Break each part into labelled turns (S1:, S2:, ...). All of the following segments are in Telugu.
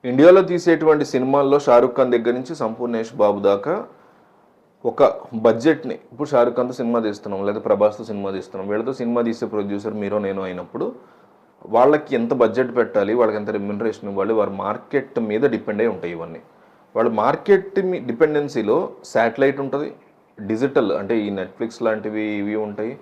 S1: ఇండియాలో తీసేటువంటి సినిమాల్లో షారుఖ్ ఖాన్ దగ్గర నుంచి సంపూర్ణేష్ బాబు దాకా ఒక బడ్జెట్ని ఇప్పుడు షారుఖ్ ఖాన్తో సినిమా తీస్తున్నాం లేదా ప్రభాస్తో సినిమా తీస్తున్నాం, వీళ్ళతో సినిమా తీసే ప్రొడ్యూసర్ మీరో నేను అయినప్పుడు వాళ్ళకి ఎంత బడ్జెట్ పెట్టాలి, వాళ్ళకి ఎంత రెమ్యునరేషన్ ఇవ్వాలి, వారి మార్కెట్ మీద డిపెండ్ అయి ఉంటాయి ఇవన్నీ. వాళ్ళ మార్కెట్ డిపెండెన్సీలో శాటిలైట్ ఉంటుంది, డిజిటల్ అంటే ఈ నెట్ఫ్లిక్స్ లాంటివి ఇవి ఉంటాయి,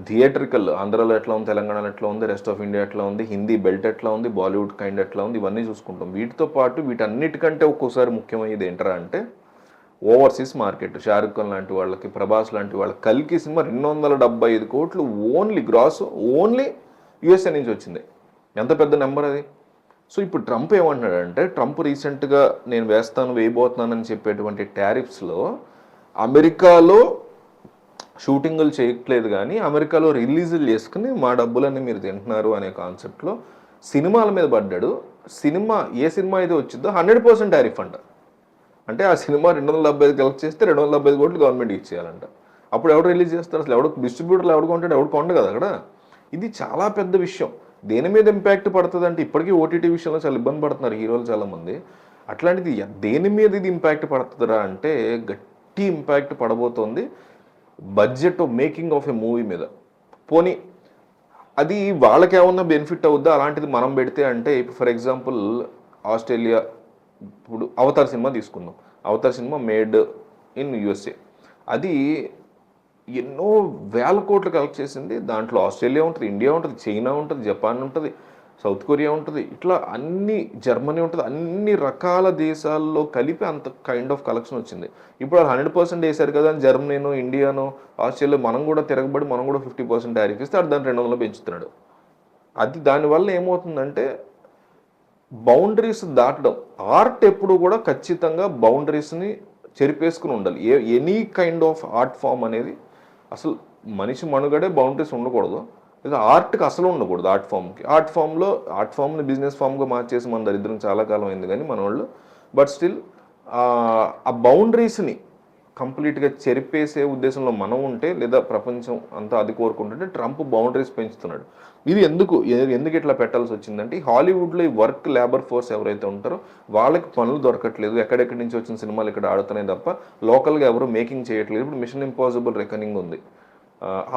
S1: థియేట్రికల్ ఆంధ్రాలో ఎట్లా ఉంది, తెలంగాణలో ఎట్లా ఉంది, రెస్ట్ ఆఫ్ ఇండియా ఎట్లా ఉంది, హిందీ బెల్ట్ ఎట్లా ఉంది, బాలీవుడ్ కైండ్ ఎట్లా ఉంది, ఇవన్నీ చూసుకుంటాం. వీటితో పాటు వీటన్నిటికంటే ఒక్కోసారి ముఖ్యమైనది ఏంటరా అంటే ఓవర్సీస్ మార్కెట్. షారుఖ్ ఖాన్ లాంటి వాళ్ళకి, ప్రభాస్ లాంటి వాళ్ళకి కల్కి సినిమా 275 కోట్లు ఓన్లీ గ్రాస్ ఓన్లీ యూఎస్ఏ నుంచి వచ్చింది. ఎంత పెద్ద నెంబర్ అది. సో ఇప్పుడు ట్రంప్ ఏమంటున్నాడంటే, ట్రంప్ రీసెంట్గా నేను వేయబోతున్నానని చెప్పేటువంటి టారిఫ్స్లో అమెరికాలో షూటింగులు చేయట్లేదు కానీ అమెరికాలో రిలీజులు చేసుకుని మా డబ్బులన్నీ మీరు తింటున్నారు అనే కాన్సెప్ట్లో సినిమాల మీద పడ్డాడు. ఏ సినిమా అయితే వచ్చిందో 100% టారిఫ్ అంట. అంటే ఆ సినిమా 275 కలెక్ట్ చేస్తే 275 కోట్లు గవర్నమెంట్కి ఇచ్చేయాలంట. అప్పుడు ఎవడు రిలీజ్ చేస్తారు, అసలు ఎవడు డిస్ట్రిబ్యూటర్లు ఎవడు కొంటాడు, ఎవడు కొండ కదా అక్కడ. ఇది చాలా పెద్ద విషయం. దేని మీద ఇంపాక్ట్ పడుతుంది అంటే ఇప్పటికీ ఓటీటీ విషయంలో చాలా ఇబ్బంది పడుతున్నారు హీరోలు చాలామంది. అట్లాంటిది దేని మీద ఇది ఇంపాక్ట్ పడుతుందిరా అంటే గట్టి ఇంపాక్ట్ పడబోతోంది budget making of a movie మీద. పోనీ అది వాళ్ళకి ఏమన్నా బెనిఫిట్ అవుద్దా అలాంటిది మనం పెడితే అంటే, ఫర్ ఎగ్జాంపుల్ ఆస్ట్రేలియా ఇప్పుడు అవతార్ సినిమా తీసుకుందాం. Avatar cinema made in USA. అది ఎన్నో వేల కోట్లు కలెక్ట్ చేసింది. దాంట్లో ఆస్ట్రేలియా ఉంటుంది, ఇండియా ఉంటుంది, చైనా ఉంటుంది, జపాన్ ఉంటుంది, సౌత్ కొరియా ఉంటుంది, ఇట్లా జర్మనీ ఉంటుంది, అన్ని రకాల దేశాల్లో కలిపి అంత కైండ్ ఆఫ్ కలెక్షన్ వచ్చింది. ఇప్పుడు 100% వేశారు కదా అని జర్మనీనో ఇండియానో ఆస్ట్రేలియా మనం కూడా తిరగబడి మనం కూడా 50% టారిఫ్ ఇస్తే అది దాన్ని 200 పెంచుతున్నాడు. దానివల్ల ఏమవుతుందంటే బౌండరీస్ దాటడం. ఆర్ట్ ఎప్పుడు కూడా ఖచ్చితంగా బౌండరీస్ని చెరిపేసుకుని ఉండాలి. Any kind of art form అనేది అసలు మనిషి మనుగడే బౌండరీస్ ఉండకూడదు. లేదా ఆర్ట్కి అసలు ఉండకూడదు. ఆర్ట్ ఫామ్ని బిజినెస్ ఫామ్గా మార్చేసి మన దరిద్రం చాలా కాలం అయింది కానీ మన వాళ్ళు. బట్ స్టిల్ ఆ బౌండరీస్ని కంప్లీట్గా చెరిపేసే ఉద్దేశంలో మనం ఉంటే, లేదా ప్రపంచం అంతా అది కోరుకుంటుంటే ట్రంప్ బౌండరీస్ పెంచుతున్నాడు. ఇది ఎందుకు ఇట్లా పెట్టాల్సి వచ్చిందంటే, హాలీవుడ్లో ఈ లేబర్ ఫోర్స్ ఎవరైతే ఉంటారో వాళ్ళకి పనులు దొరకట్లేదు. ఎక్కడెక్కడి నుంచి వచ్చిన సినిమాలు ఇక్కడ ఆడుతున్నాయి తప్ప లోకల్గా ఎవరు మేకింగ్ చేయట్లేదు. ఇప్పుడు మిషన్ ఇంపాసిబుల్ రెకనింగ్ ఉంది.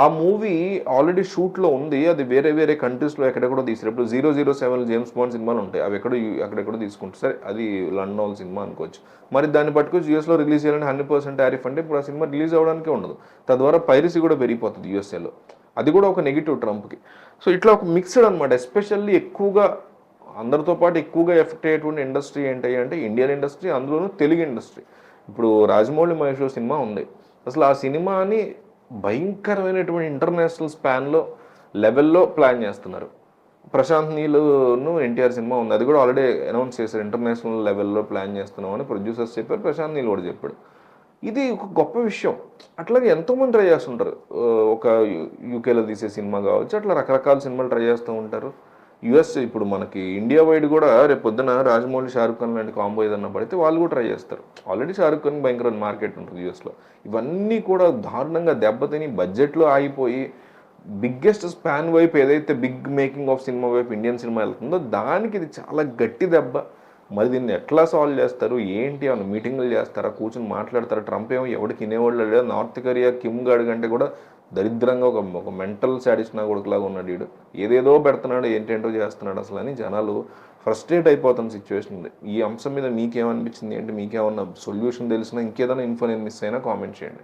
S1: ఆ మూవీ ఆల్రెడీ షూట్లో ఉంది. అది వేరే కంట్రీస్లో ఎక్కడెక్కడో తీసారు. ఇప్పుడు 007 జేమ్స్ బాండ్ సినిమాలు ఉంటాయి, అవి అక్కడెక్కడో తీసుకుంటారు. సరే అది లండన్ సినిమా అనుకోవచ్చు. మరి దాన్ని పట్టుకొచ్చి యూఎస్లో రిలీజ్ చేయాలంటే 100% టారిఫ్ అంటే ఇప్పుడు ఆ సినిమా రిలీజ్ అవ్వడానికే ఉండదు. తద్వారా పైరసీ కూడా పెరిగిపోతుంది యూఎస్ఏలో. అది కూడా ఒక నెగిటివ్ ట్రంప్కి. సో ఇట్లా ఒక మిక్స్డ్ అనమాట. ఎస్పెషల్లీ అందరితో పాటు ఎక్కువగా ఎఫెక్ట్ అయ్యేటువంటి ఇండస్ట్రీ ఏంటి అంటే ఇండియన్ ఇండస్ట్రీ, అందులోనూ తెలుగు ఇండస్ట్రీ. ఇప్పుడు రాజమౌళి మహేష్ సినిమా ఉంది. అసలు ఆ సినిమాని భయంకరమైనటువంటి ఇంటర్నేషనల్ లెవెల్లో ప్లాన్ చేస్తున్నారు. ప్రశాంత్ నీలును ఎన్టీఆర్ సినిమా ఉంది, అది కూడా ఆల్రెడీ అనౌన్స్ చేశారు. ఇంటర్నేషనల్ లెవెల్లో ప్లాన్ చేస్తున్నామని ప్రొడ్యూసర్స్ చెప్పారు, ప్రశాంత్ నీల్ కూడా చెప్పాడు. ఇది ఒక గొప్ప విషయం. అట్లాగే ఎంతోమంది ట్రై చేస్తుంటారు. ఒక యూకేలో తీసే సినిమా కావచ్చు, అట్లా రకరకాల సినిమాలు ట్రై చేస్తూ ఉంటారు. యుఎస్ ఇప్పుడు మనకి ఇండియా వైడ్ కూడా రేపు పొద్దున రాజమౌళి షారుఖ్ ఖాన్ లాంటి కాంబో ఏదన్నా పడితే వాళ్ళు కూడా ట్రై చేస్తారు. ఆల్రెడీ షారుఖ్ ఖాన్ భయంకరమైన మార్కెట్ ఉంటుంది యూఎస్లో. ఇవన్నీ కూడా దారుణంగా దెబ్బతిని బడ్జెట్లో ఆగిపోయి బిగ్గెస్ట్ స్పాన్ వైపు ఏదైతే బిగ్ మేకింగ్ ఆఫ్ సినిమా వైపు ఇండియన్ సినిమా వెళ్తుందో దానికి ఇది చాలా గట్టి దెబ్బ. మరి దీన్ని ఎట్లా సాల్వ్ చేస్తారు ఏంటి, ఏమైనా మీటింగ్లు చేస్తారా, కూర్చొని మాట్లాడతారా? ట్రంప్ ఏమో ఎవరికి వినేవాళ్ళు లేదా. నార్త్ కొరియా కిమ్ గాడి కంటే కూడా దరిద్రంగా ఒక మెంటల్ సాడిస్ట్నా కొడుకులాగా ఉన్నాడు వీడు. ఏదేదో పెడుతున్నాడు, ఏంటేంటో చేస్తున్నాడు అసలు అని జనాలు ఫ్రస్ట్రేట్ అయిపోతున్న సిచ్యువేషన్ ఉంది. ఈ అంశం మీద మీకేమనిపించింది ఏంటి, మీకేమన్నా సొల్యూషన్ తెలిసినా, ఇంకేదైనా ఇన్ఫో నేను మిస్ అయినా కామెంట్ చేయండి.